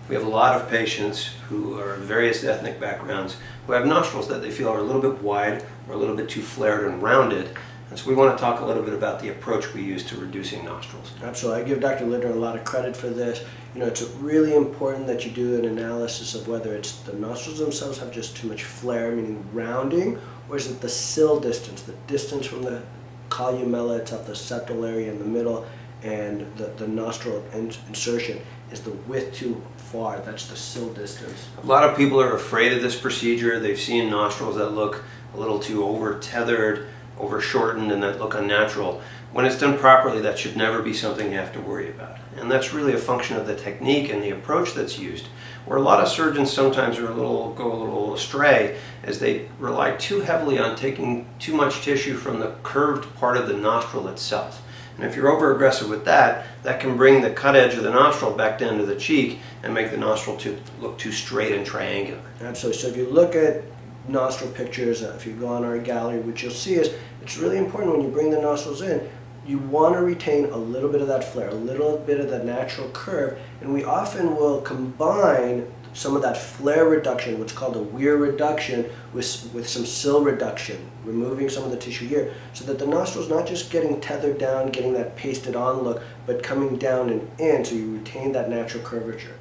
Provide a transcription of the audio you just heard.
We have a lot of patients who are of various ethnic backgrounds who have nostrils that they feel are a little bit wide or a little bit too flared and rounded. And so we want to talk a little bit about the approach we use to reducing nostrils. Absolutely. I give Dr. Litner a lot of credit for this. You know, it's really important that you do an analysis of whether it's the nostrils themselves have just too much flare, meaning rounding, or is it the sill distance, the distance from the columella itself, the septal area in the middle, and the nostril insertion. Is the width too far? That's the sill distance. A lot of people are afraid of this procedure. They've seen nostrils that look a little too over-tethered, over-shortened, and that look unnatural. When it's done properly, that should never be something you have to worry about. And that's really a function of the technique and the approach that's used. Where a lot of surgeons sometimes go a little astray as they rely too heavily on taking too much tissue from the curved part of the nostril itself. And if you're over-aggressive with that, that can bring the cut edge of the nostril back down to the cheek and make the nostril look too straight and triangular. Absolutely. So if you look at nostril pictures, if you go on our gallery, what you'll see is it's really important when you bring the nostrils in, you want to retain a little bit of that flare, a little bit of that natural curve, and we often will combine some of that flare reduction, what's called a weir reduction, with some sill reduction, removing some of the tissue here, so that the nostril's not just getting tethered down, getting that pasted on look, but coming down and in, so you retain that natural curvature.